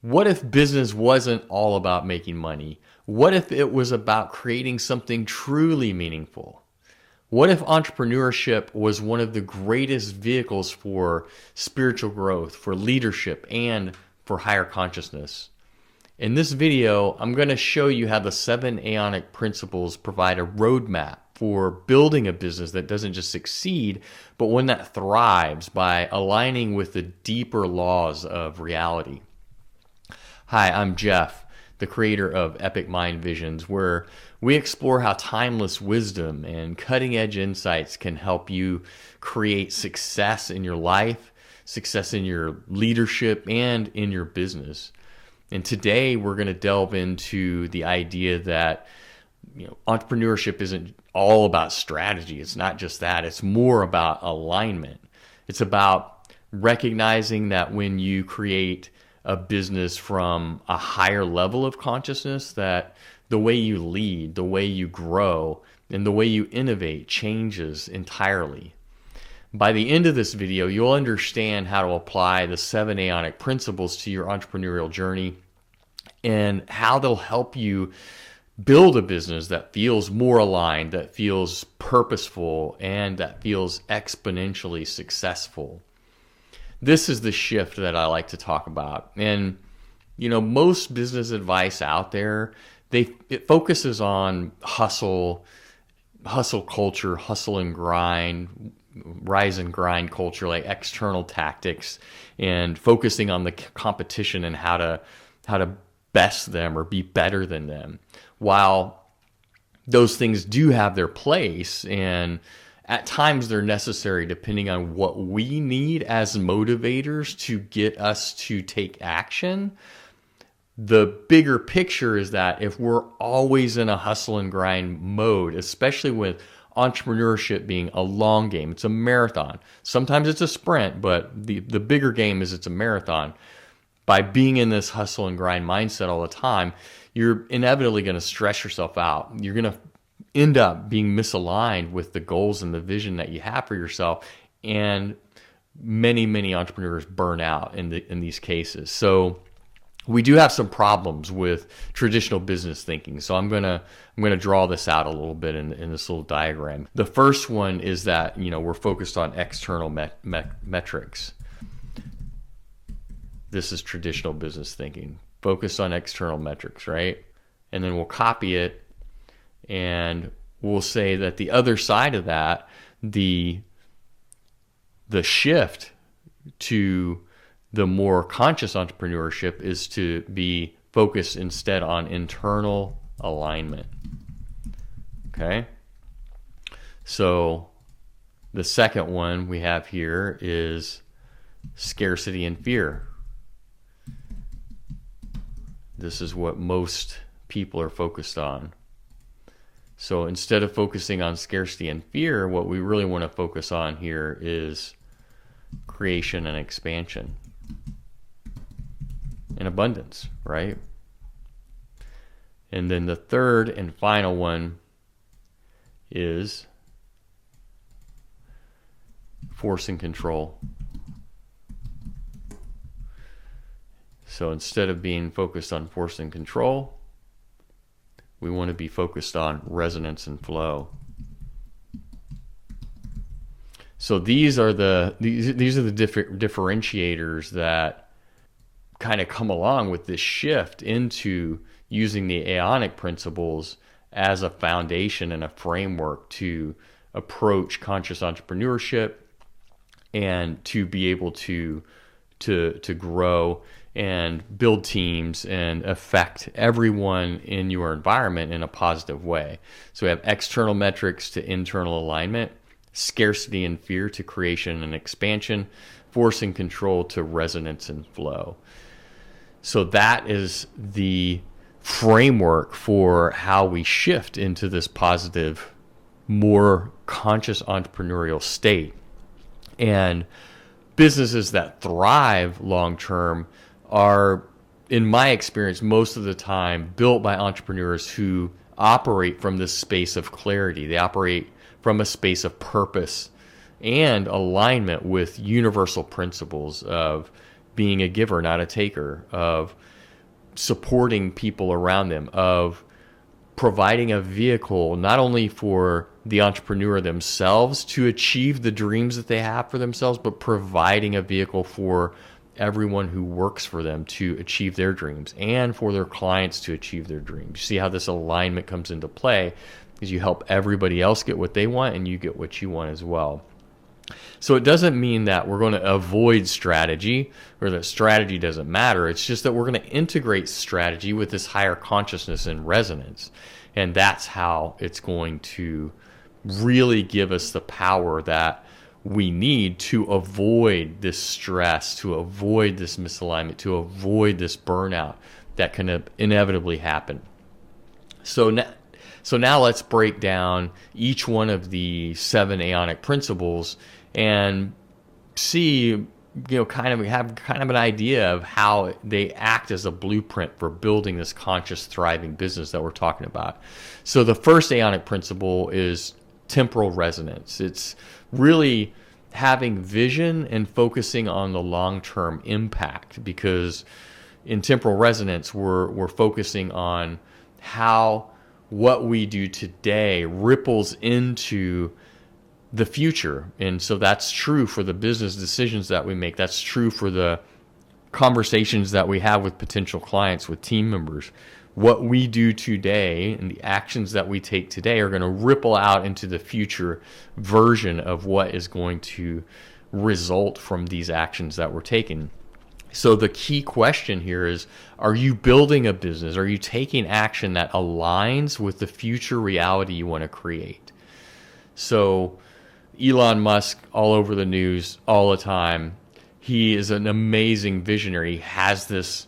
What if business wasn't all about making money? What if it was about creating something truly meaningful? What if entrepreneurship was one of the greatest vehicles for spiritual growth, for leadership, and for higher consciousness? In this video, I'm going to show you how the Seven Aeonic Principles provide a roadmap for building a business that doesn't just succeed, but one that thrives by aligning with the deeper laws of reality. Hi, I'm Jeff, the creator of Epic Mind Visions, where we explore how timeless wisdom and cutting-edge insights can help you create success in your life, success in your leadership, and in your business. And today we're going to delve into the idea that entrepreneurship isn't all about strategy. It's not just that. It's more about alignment. It's about recognizing that when you create a business from a higher level of consciousness, that the way you lead, the way you grow, and the way you innovate changes entirely. By the end of this video, you'll understand how to apply the Seven Aeonic Principles to your entrepreneurial journey and how they'll help you build a business that feels more aligned, that feels purposeful, and that feels exponentially successful. This is the shift that I like to talk about. And, most business advice out there, it focuses on hustle culture, hustle and grind, rise and grind culture, like external tactics, and focusing on the competition and how to best them or be better than them. While those things do have their place, and at times they're necessary depending on what we need as motivators to get us to take action, the bigger picture is that if we're always in a hustle and grind mode, especially with entrepreneurship being a long game, it's a marathon. Sometimes it's a sprint, but the bigger game is it's a marathon. By being in this hustle and grind mindset all the time, you're inevitably going to stress yourself out. You're going to end up being misaligned with the goals and the vision that you have for yourself. And many entrepreneurs burn out in these cases. So we do have some problems with traditional business thinking. So I'm gonna draw this out a little bit in this little diagram. The first one is that we're focused on external metrics. This is traditional business thinking. Focus on external metrics, right? And then we'll copy it and we'll say that the other side of that, the shift to the more conscious entrepreneurship is to be focused instead on internal alignment. Okay? So the second one we have here is scarcity and fear. This is what most people are focused on. So instead of focusing on scarcity and fear, what we really want to focus on here is creation and expansion and abundance, right? And then the third and final one is force and control. So instead of being focused on force and control, we want to be focused on resonance and flow. So these are the differentiators that kind of come along with this shift into using the Aeonic Principles as a foundation and a framework to approach conscious entrepreneurship and to be able to grow and build teams and affect everyone in your environment in a positive way. So we have external metrics to internal alignment, scarcity and fear to creation and expansion, force and control to resonance and flow. So that is the framework for how we shift into this positive, more conscious entrepreneurial state. And businesses that thrive long-term are, in my experience, most of the time built by entrepreneurs who operate from this space of clarity. They operate from a space of purpose and alignment with universal principles of being a giver, not a taker, of supporting people around them, of providing a vehicle not only for the entrepreneur themselves to achieve the dreams that they have for themselves, but providing a vehicle for everyone who works for them to achieve their dreams and for their clients to achieve their dreams. You see how this alignment comes into play, because you help everybody else get what they want and you get what you want as well. So it doesn't mean that we're going to avoid strategy or that strategy doesn't matter. It's just that we're going to integrate strategy with this higher consciousness and resonance. And that's how it's going to really give us the power that we need to avoid this stress, to avoid this misalignment, to avoid this burnout that can inevitably happen. So now let's break down each one of the 7 Aeonic Principles and see, kind of an idea of how they act as a blueprint for building this conscious, thriving business that we're talking about. So the first Aeonic Principle is temporal resonance. It's really having vision and focusing on the long-term impact, because in temporal resonance, we're focusing on how what we do today ripples into the future. And so that's true for the business decisions that we make. That's true for the conversations that we have with potential clients, with team members. What we do today and the actions that we take today are going to ripple out into the future version of what is going to result from these actions that we're taking. So the key question here is, are you building a business? Are you taking action that aligns with the future reality you want to create? So Elon Musk, all over the news all the time, he is an amazing visionary. He has this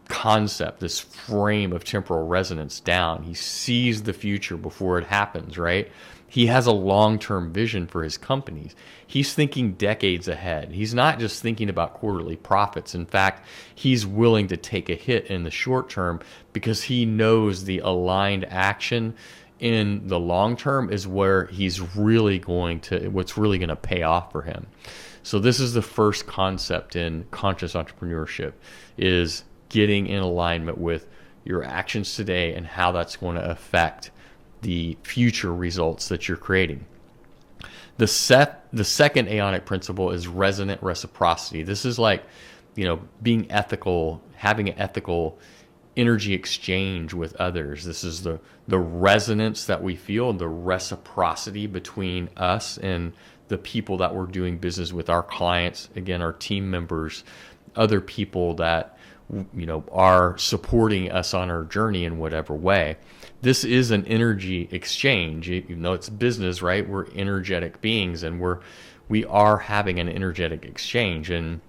concept, this frame of temporal resonance down. He sees the future before it happens, right? He has a long-term vision for his companies. He's thinking decades ahead. He's not just thinking about quarterly profits. In fact, he's willing to take a hit in the short term because he knows the aligned action in the long term is where he's really what's really going to pay off for him. So this is the first concept in conscious entrepreneurship, is getting in alignment with your actions today and how that's going to affect the future results that you're creating. The second Aeonic Principle is resonant reciprocity. This is like, being ethical, having an ethical energy exchange with others. This is the resonance that we feel, the reciprocity between us and the people that we're doing business with, our clients, again, our team members, other people that are supporting us on our journey in whatever way. This is an energy exchange. Even though it's business, right? We're energetic beings, and we are having an energetic exchange. And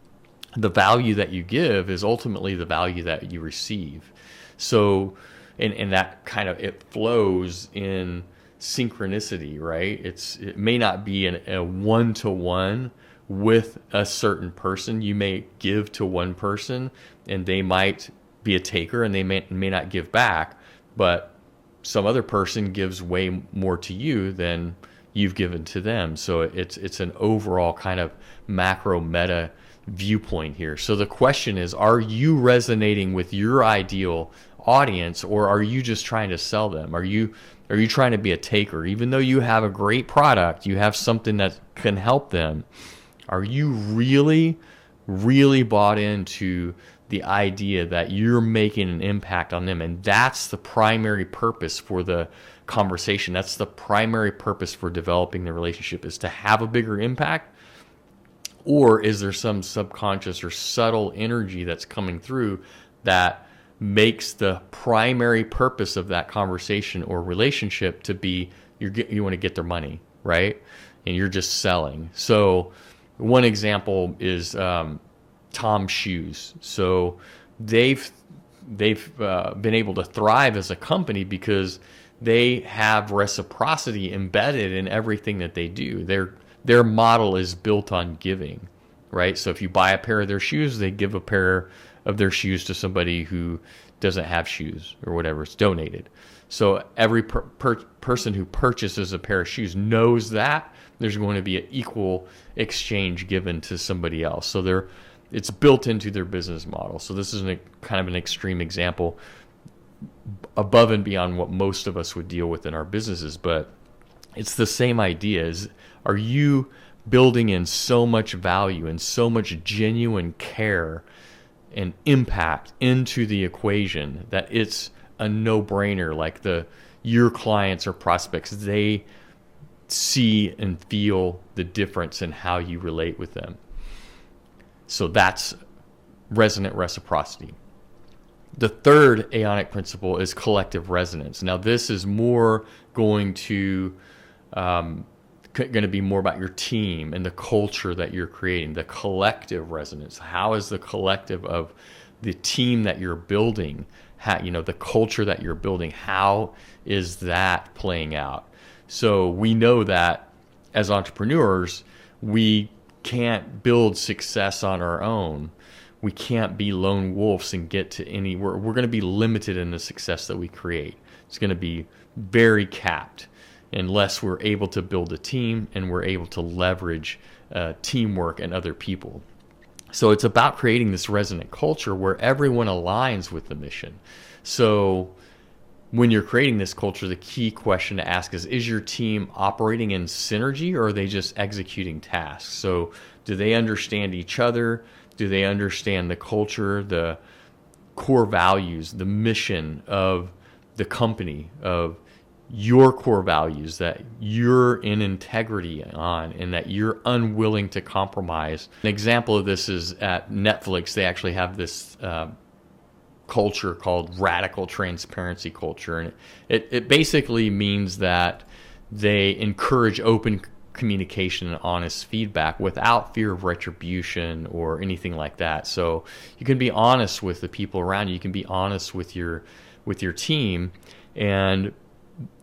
the value that you give is ultimately the value that you receive. So, and that it flows in synchronicity, right? It may not be a one-to-one with a certain person. You may give to one person and they might be a taker and they may not give back, but some other person gives way more to you than you've given to them. So it's an overall kind of macro meta viewpoint here. So the question is, are you resonating with your ideal audience, or are you just trying to sell them? Are you trying to be a taker? Even though you have a great product, you have something that can help them, are you really, really bought into the idea that you're making an impact on them? And that's the primary purpose for the conversation. That's the primary purpose for developing the relationship, is to have a bigger impact. Or is there some subconscious or subtle energy that's coming through that makes the primary purpose of that conversation or relationship to be you want to get their money, right? And you're just selling. So one example is Tom's Shoes. So they've been able to thrive as a company because they have reciprocity embedded in everything that they do. Their model is built on giving, right? So if you buy a pair of their shoes, they give a pair of their shoes to somebody who doesn't have shoes or whatever. It's donated. So every person who purchases a pair of shoes knows that there's going to be an equal exchange given to somebody else. So It's built into their business model. So this is kind of an extreme example above and beyond what most of us would deal with in our businesses, but it's the same idea. Are you building in so much value and so much genuine care and impact into the equation that it's a no-brainer? Like your clients or prospects, they see and feel the difference in how you relate with them. So that's resonant reciprocity. The third Aeonic principle is collective resonance. Now, this is more going to be more about your team and the culture that you're creating, the collective resonance. How is the collective of the team that you're building, the culture that you're building, how is that playing out? So we know that as entrepreneurs, we can't build success on our own. We can't be lone wolves and get to anywhere. We're going to be limited in the success that we create. It's going to be very capped unless we're able to build a team and we're able to leverage teamwork and other people. So it's about creating this resonant culture where everyone aligns with the mission. So when you're creating this culture, the key question to ask is your team operating in synergy, or are they just executing tasks? So do they understand each other? Do they understand the culture, the core values, the mission of the company, of your core values that you're in integrity on and that you're unwilling to compromise? An example of this is at Netflix. They actually have this culture called radical transparency culture. And it basically means that they encourage open communication and honest feedback without fear of retribution or anything like that. So you can be honest with the people around you. You can be honest with your team, and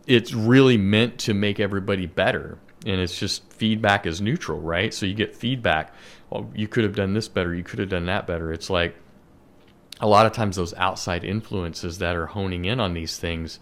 it's really meant to make everybody better. And it's just feedback is neutral, right? So you get feedback. Well, you could have done this better. You could have done that better. It's like a lot of times those outside influences that are honing in on these things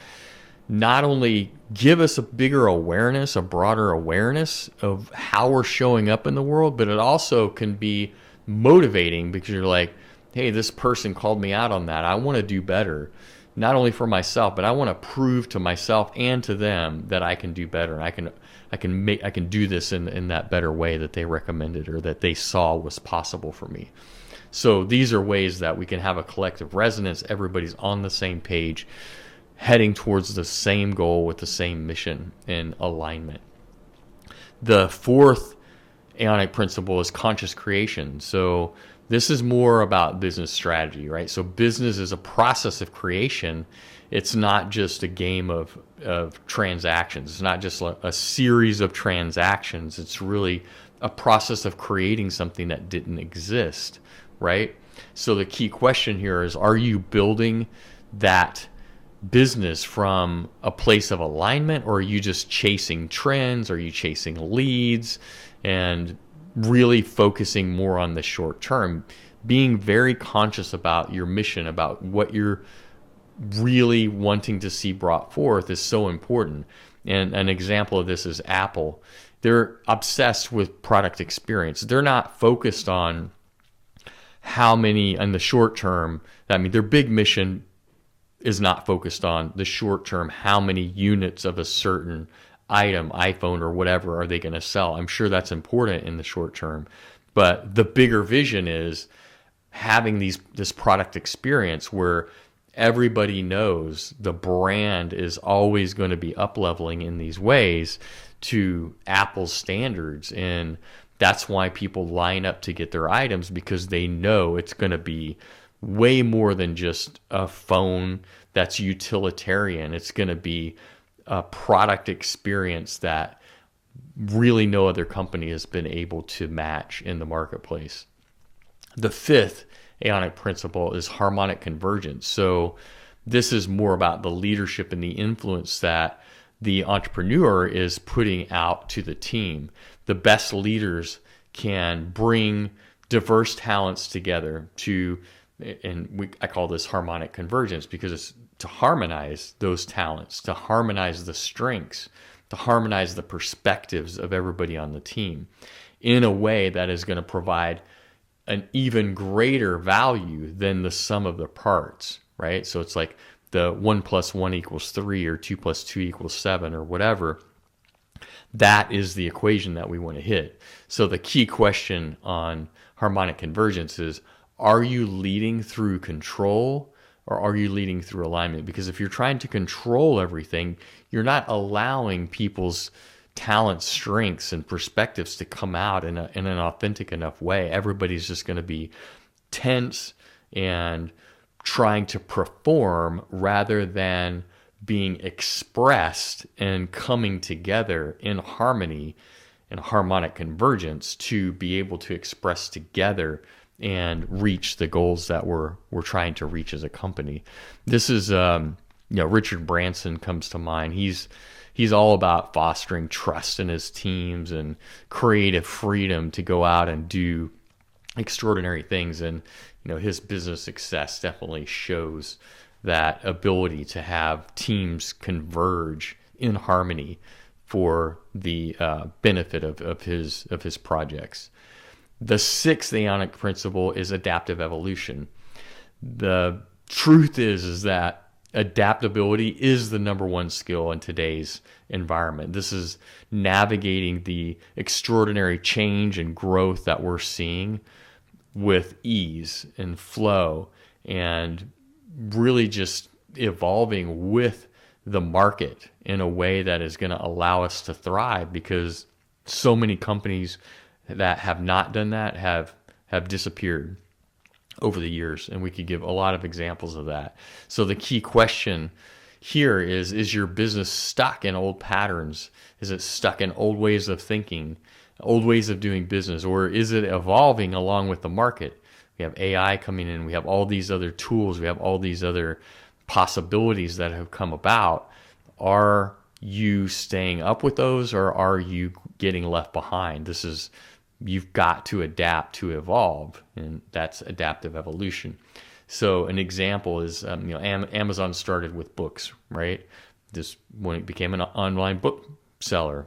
not only give us a bigger awareness, a broader awareness of how we're showing up in the world, but it also can be motivating because you're like, hey, this person called me out on that. I want to do better, not only for myself, but I want to prove to myself and to them that I can do better. And I can do this in that better way that they recommended or that they saw was possible for me. So these are ways that we can have a collective resonance. Everybody's on the same page, heading towards the same goal with the same mission and alignment. The fourth Aeonic principle is conscious creation. So this is more about business strategy, right? So business is a process of creation. It's not just a game of transactions. It's not just a series of transactions. It's really a process of creating something that didn't exist, right? So the key question here is, are you building that business from a place of alignment, or are you just chasing trends? Are you chasing leads and really focusing more on the short term? Being very conscious about your mission, about what you're really wanting to see brought forth is so important. And an example of this is Apple. They're obsessed with product experience. They're not focused on how many in the short term. I mean, their big mission is not focused on the short term, how many units of a certain item, iPhone or whatever, are they going to sell. I'm sure that's important in the short term, but the bigger vision is having this product experience where everybody knows the brand is always going to be up-leveling in these ways to Apple's standards. And that's why people line up to get their items, because they know it's going to be way more than just a phone that's utilitarian. It's going to be a product experience that really no other company has been able to match in the marketplace. The fifth Aeonic principle is harmonic convergence. So this is more about the leadership and the influence that the entrepreneur is putting out to the team. The best leaders can bring diverse talents together I call this harmonic convergence, because it's to harmonize those talents, to harmonize the strengths, to harmonize the perspectives of everybody on the team in a way that is going to provide an even greater value than the sum of the parts, right? So it's like the 1 + 1 = 3 or 2 + 2 = 7 or whatever. That is the equation that we want to hit. So the key question on harmonic convergence is, are you leading through control or are you leading through alignment? Because if you're trying to control everything, you're not allowing people's talents, strengths, and perspectives to come out in an authentic enough way. Everybody's just going to be tense and trying to perform rather than being expressed and coming together in harmony and harmonic convergence to be able to express together and reach the goals that we're trying to reach as a company. This is, Richard Branson comes to mind. He's all about fostering trust in his teams and creative freedom to go out and do extraordinary things. And, his business success definitely shows that ability to have teams converge in harmony for the benefit of his projects. The 6th Aeonic principle is adaptive evolution. The truth is that adaptability is the number one skill in today's environment. This is navigating the extraordinary change and growth that we're seeing with ease and flow, and really just evolving with the market in a way that is going to allow us to thrive, because so many companies that have not done that have disappeared over the years, and we could give a lot of examples of that. So the key question here is your business stuck in old patterns? Is it stuck in old ways of thinking, old ways of doing business, or is it evolving along with the market? We have AI coming in, we have all these other tools, we have all these other possibilities that have come about. Are you staying up with those, or are you getting left behind? You've got to adapt to evolve, and that's adaptive evolution. So an example is, Amazon started with books, right? This when it became an online book seller.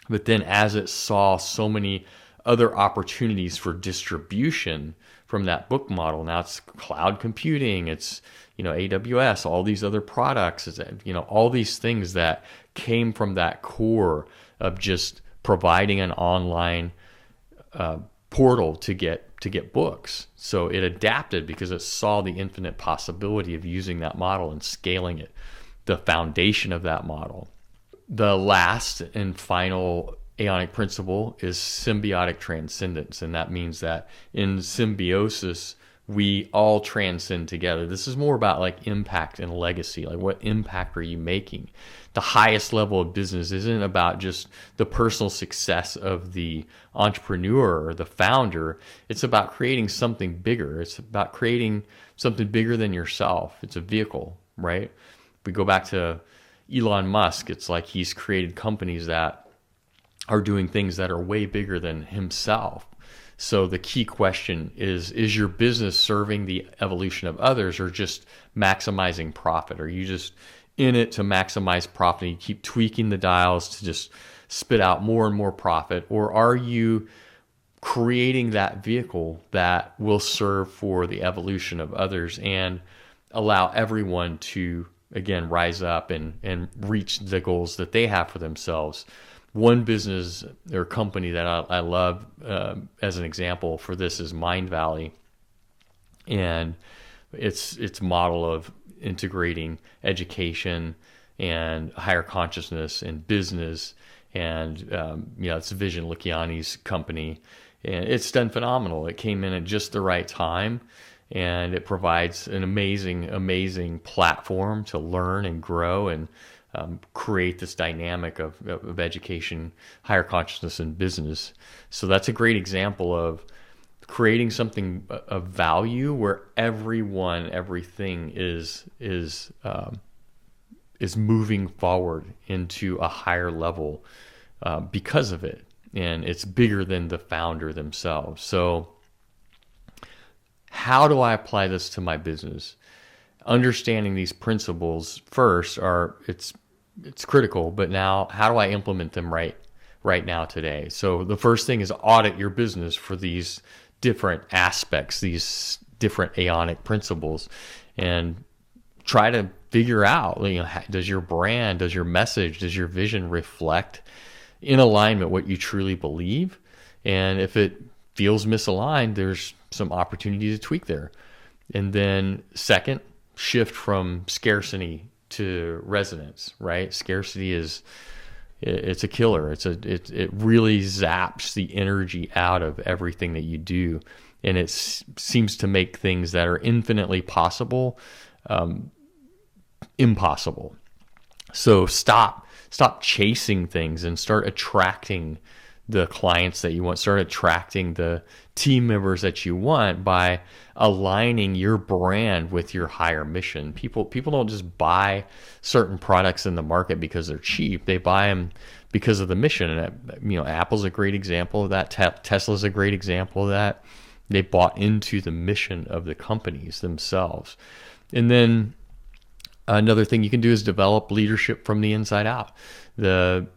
But then as it saw so many other opportunities for distribution from that book model, now it's cloud computing, it's, AWS, all these other products, all these things that came from that core of just providing an online portal to get books. So it adapted because it saw the infinite possibility of using that model and scaling it, the foundation of that model. The last and final Aeonic principle is symbiotic transcendence, and that means that in symbiosis we all transcend together. This is more about like impact and legacy. Like, what impact are you making? The highest level of business isn't about just the personal success of the entrepreneur or the founder. It's about creating something bigger. It's about creating something bigger than yourself. It's a vehicle, right? If we go back to Elon Musk, it's like he's created companies that are doing things that are way bigger than himself. So the key question is your business serving the evolution of others, or just maximizing profit? Are you just in it to maximize profit and you keep tweaking the dials to just spit out more and more profit? Or are you creating that vehicle that will serve for the evolution of others and allow everyone to, again, rise up and reach the goals that they have for themselves? One business or company that I love as an example for this is Mind Valley, and its model of integrating education and higher consciousness and business, and it's Vision Likiani's company, and it's done phenomenal. It came in at just the right time, and it provides an amazing platform to learn and grow and create this dynamic of education, higher consciousness, and business. So that's a great example of creating something of value where everything is moving forward into a higher level because of it, and it's bigger than the founder themselves. So how do I apply this to my business? Understanding these principles first it's critical, but now how do I implement them right now today? So the first thing is audit your business for these different aspects, these different Aeonic principles, and try to figure out, does your brand, does your message, does your vision reflect in alignment what you truly believe? And if it feels misaligned, there's some opportunity to tweak there. And then second, shift from scarcity to resonance, right? Scarcity it's a killer. It really zaps the energy out of everything that you do. And it seems to make things that are infinitely possible, impossible. So stop chasing things and start attracting the clients that you want, start attracting the team members that you want by aligning your brand with your higher mission. People don't just buy certain products in the market because they're cheap. They buy them because of the mission. And Apple's a great example of that. Tesla's a great example of that. They bought into the mission of the companies themselves. And then another thing you can do is develop leadership from the inside out. The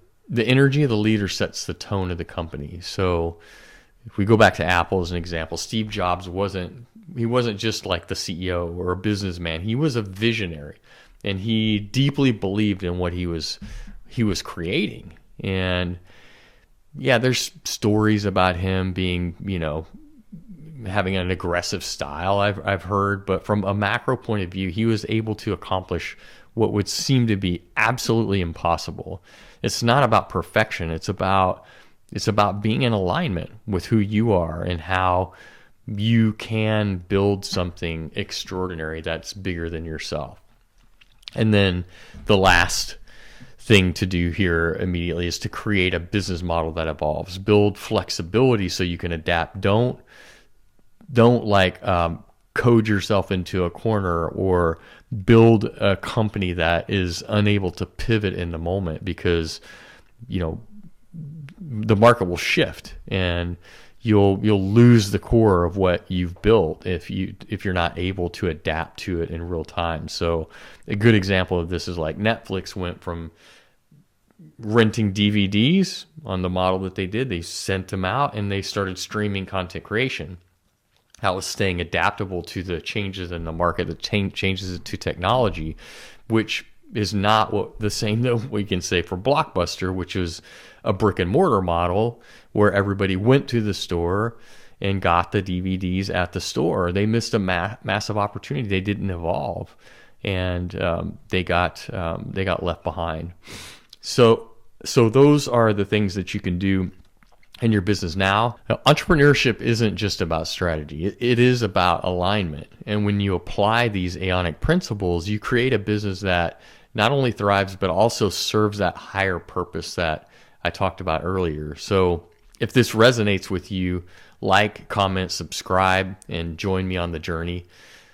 energy of the leader sets the tone of the company. So if we go back to Apple as an example, Steve Jobs wasn't just like the CEO or a businessman. He was a visionary, and he deeply believed in what he was creating. And yeah, there's stories about him being, having an aggressive style, I've heard, but from a macro point of view, he was able to accomplish what would seem to be absolutely impossible. It's not about perfection. It's about being in alignment with who you are and how you can build something extraordinary that's bigger than yourself. And then the last thing to do here immediately is to create a business model that evolves. Build flexibility so you can adapt. Don't code yourself into a corner or build a company that is unable to pivot in the moment, because the market will shift and you'll lose the core of what you've built if you're not able to adapt to it in real time. So a good example of this is like Netflix went from renting DVDs on the model that they did. They sent them out and they started streaming content creation. That was staying adaptable to the changes in the market, the changes to technology, which is not the same that we can say for Blockbuster, which was a brick and mortar model where everybody went to the store and got the DVDs at the store. They missed a massive opportunity. They didn't evolve, and they got left behind. So those are the things that you can do in your business now. Entrepreneurship isn't just about strategy. It is about alignment. And when you apply these Aeonic principles, you create a business that not only thrives, but also serves that higher purpose that I talked about earlier. So if this resonates with you, like, comment, subscribe, and join me on the journey.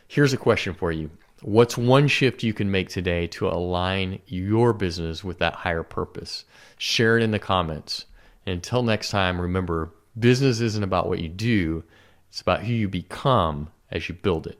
Here's a question for you. What's one shift you can make today to align your business with that higher purpose? Share it in the comments. Until next time, remember, business isn't about what you do, it's about who you become as you build it.